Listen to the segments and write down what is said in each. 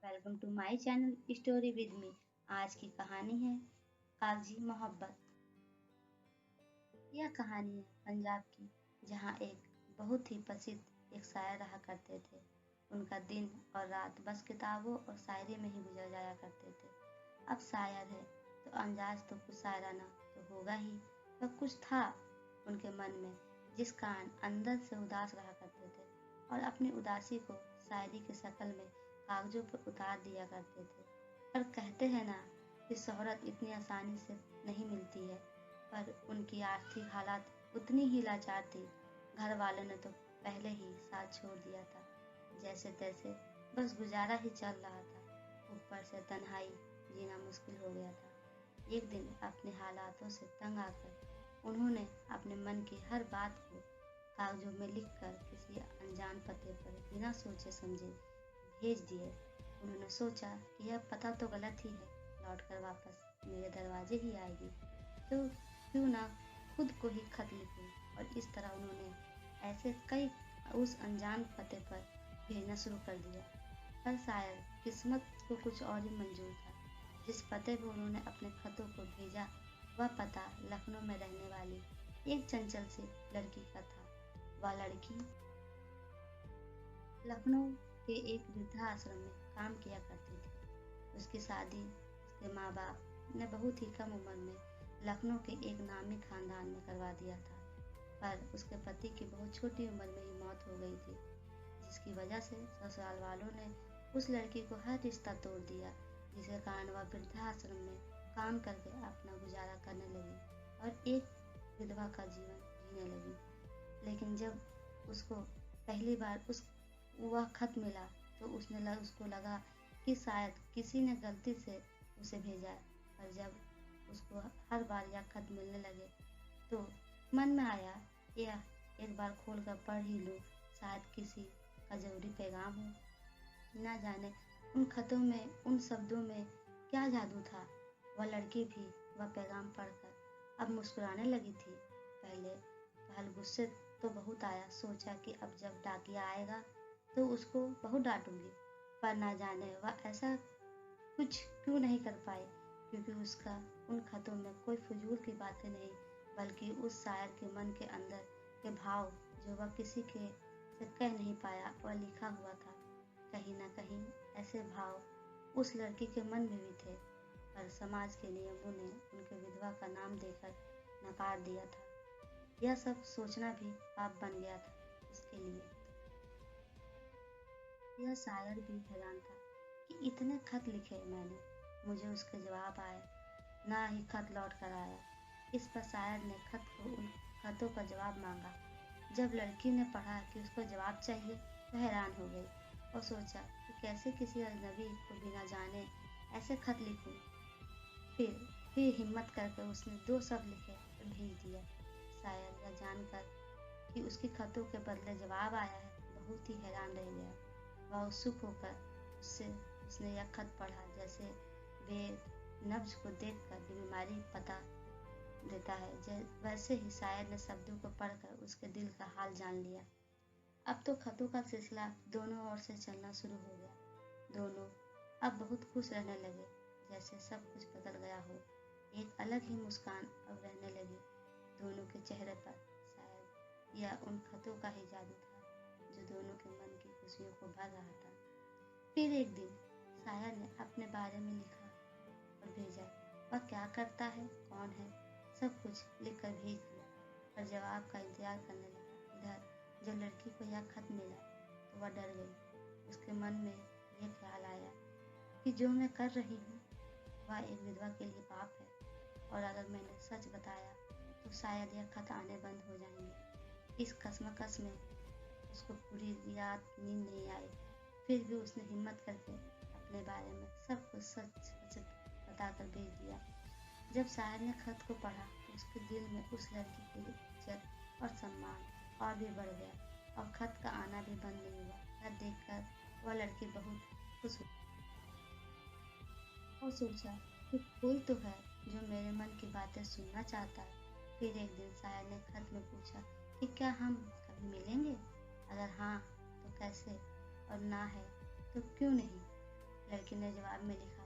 Welcome to my channel story with me. आज की कहानी है कागजी मोहब्बत। यह कहानी है पंजाब की, जहाँ एक बहुत ही प्रसिद्ध एक शायर रहा करते थे। उनका दिन और रात बस किताबों और शायरी में ही गुजर जाया करते थे। अब शायर है तो अंदाज तो कुछ शायराना तो होगा ही। वह कुछ था उनके मन में जिस कारण अंदर से उदास रहा करते थे और अपनी उदासी को शायरी की शक्ल में कागजों पर उतार दिया करते थे। पर कहते हैं ना कि शोहरत इतनी आसानी से नहीं मिलती है, पर उनकी आर्थिक हालात उतनी ही लाचार थी। घर वालों ने तो पहले ही साथ छोड़ दिया था, जैसे तैसे बस गुजारा ही चल रहा था। ऊपर से तन्हाई जीना मुश्किल हो गया था। एक दिन अपने हालातों से तंग आकर उन्होंने अपने मन की हर बात को कागजों में लिखकर किसी अनजान पते पर बिना सोचे समझे भेज दिए। उन्होंने सोचा कि यह पता तो गलत ही है, लौटकर वापस मेरे दरवाजे ही आएगी, तो क्यों ना खुद को ही खत लिखूं। और इस तरह उन्होंने ऐसे कई उस अनजान पते पर भेजना शुरू कर दिया। पर शायद किस्मत को कुछ और ही मंजूर था। जिस पते पर उन्होंने अपने खतों को भेजा वह पता लखनऊ में रहने वाली एक चंचल सी लड़की का था। वह लड़की लखनऊ के एक वृद्धाश्रम में काम किया करती थी। उसकी शादी उसके माँ बाप ने बहुत ही कम उम्र में लखनऊ के एक नामी खानदान में करवा दिया था। पर उसके पति की बहुत छोटी उम्र में ही मौत हो गई थी, जिसकी वजह से ससुराल वालों ने उस लड़की को हर रिश्ता तोड़ दिया, जिसके कारण वह वृद्धाश्रम में काम करके अपना गुजारा करने लगी और एक विधवा का जीवन जीने लगी। लेकिन जब उसको पहली बार वह खत मिला तो उसको लगा कि शायद किसी ने गलती से उसे भेजा है। पर जब उसको हर बार यह खत मिलने लगे तो मन में आया यह एक बार खोलकर पढ़ ही लूं, शायद किसी का जरूरी पैगाम हो। ना जाने उन खतों में उन शब्दों में क्या जादू था। वह लड़की भी वह पैगाम पढ़कर अब मुस्कुराने लगी थी। पहले गुस्से तो बहुत आया। सोचा कि अब जब डाकिया आएगा तो उसको बहुत डांटूंगी, पर ना जाने वह ऐसा कुछ क्यों नहीं कर पाई, क्योंकि उसका उन खतों में कोई फजूल की बातें नहीं, बल्कि उस शायर के मन के अंदर के भाव जो वह किसी के से कह नहीं पाया वह लिखा हुआ था। कहीं ना कहीं ऐसे भाव उस लड़की के मन में भी थे, पर समाज के नियमों ने उनके विधवा का नाम देकर नकार दिया था। यह सब सोचना भी पाप बन गया था उसके लिए। यह शायर भी हैरान था कि इतने खत लिखे मैंने, मुझे उसके जवाब आए, ना ही खत लौट कर आया। इस पर शायर ने उन खतों का जवाब मांगा। जब लड़की ने पढ़ा कि उसको जवाब चाहिए तो हैरान हो गई और सोचा कि कैसे किसी अजनबी को बिना जाने ऐसे खत लिखूं। फिर हिम्मत करके उसने 2 शब्द लिखे और भेज दिया। शायर यह जानकर कि उसकी खतों के बदले जवाब आया है बहुत ही हैरान रह गया। वह उत्सुक होकर उसने यह खत पढ़ा, जैसे बेनब्ज को देखकर बीमारी पता देता है, वैसे ही शायर ने शब्दों को पढ़कर उसके दिल का हाल जान लिया। अब तो खतों का सिलसिला दोनों ओर से चलना शुरू हो गया। दोनों अब बहुत खुश रहने लगे, जैसे सब कुछ बदल गया हो। एक अलग ही मुस्कान अब रहने लगी दोनों के चेहरे पर। शायद यह उन खतों का ही जादू था जो दोनों के मन की खुशियों को भर रहा था। फिर एक दिन शायर ने अपने बारे में लिखा और भेजा। वह क्या करता है, कौन है, सब कुछ लिखकर भेज दिया, पर जवाब का इंतजार करने लगा। इधर जब लड़की को यह खत मिला तो वह डर गई। उसके मन में यह ख्याल आया कि जो मैं कर रही हूँ वह एक विधवा के लिए पाप है, और अगर मैंने सच बताया तो शायद यह खत आने बंद हो जाएंगे। इस कश्मकश में उसको पूरी रात नींद नहीं आई। फिर भी उसने हिम्मत करके अपने बारे में सब कुछ सच सच बताकर भेज दिया। जब शायर ने खत को पढ़ा तो उसके दिल में उस लड़की के लिए इज्जत और सम्मान और भी बढ़ गया, और खत का आना भी बंद नहीं हुआ। यह देखकर वह लड़की बहुत खुश हुई और सोचा कि कोई तो है जो मेरे मन की बातें सुनना चाहता है। फिर एक दिन शायर ने खत में पूछा कि क्या हम कभी मिलेंगे, अगर हाँ तो कैसे, और ना है तो क्यों नहीं। लड़की ने जवाब में लिखा,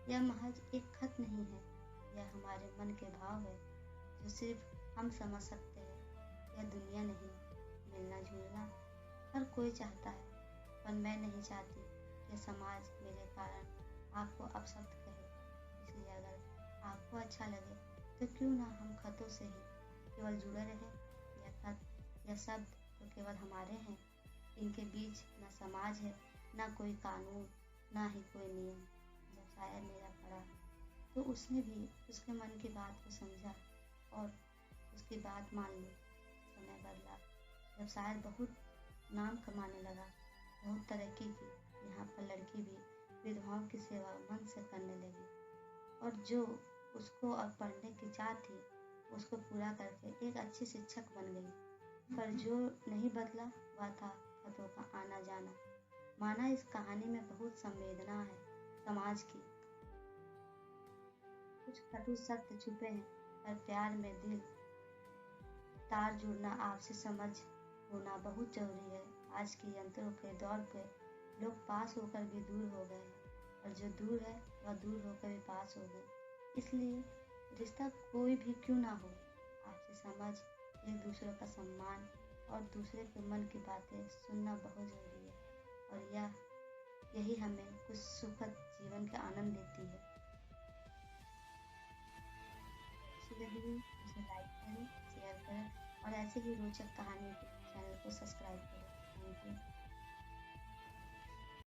यह महज एक खत नहीं है, यह हमारे मन के भाव है जो सिर्फ हम समझ सकते हैं। यह दुनिया नहीं, मिलना जुलना हर कोई चाहता है, पर मैं नहीं चाहती कि समाज मेरे कारण आपको अपशब्द कहे। इसलिए अगर आपको अच्छा लगे तो क्यों ना हम खतों से ही केवल जुड़े रहें। यह खत, यह शब्द तो केवल हमारे हैं, इनके बीच न समाज है, न कोई कानून, ना ही कोई नियम। जब शायर मेरा पढ़ा तो उसने भी उसके मन की बात को समझा और उसकी बात मान ली। समय बदला, जब शायर बहुत नाम कमाने लगा, बहुत तरक्की की, यहाँ पर लड़की भी विधवाओं की सेवा मन से करने लगी और जो उसको अब पढ़ने की चाह थी उसको पूरा करके एक अच्छी शिक्षक बन गई। पर जो नहीं बदला वह था खतों का आना जाना। माना इस कहानी में बहुत संवेदना है समाज की, कुछ कटु सत्य छुपे हैं, पर प्यार में दिल तार जुड़ना, आपसी समझ होना बहुत जरूरी है। आज की यंत्रों के दौर पे लोग पास होकर भी दूर हो गए हैं और जो दूर है वह दूर होकर भी पास हो गए। इसलिए रिश्ता कोई भी क्यों ना हो, आपसी समझ, एक दूसरे का सम्मान और दूसरे के मन की बातें सुनना बहुत जरूरी है और यही हमें कुछ सुखद जीवन का आनंद देती है। अच्छी लगी हो उसे लाइक करें, शेयर करें और ऐसे ही रोचक कहानियों के चैनल को सब्सक्राइब करें। Thank you.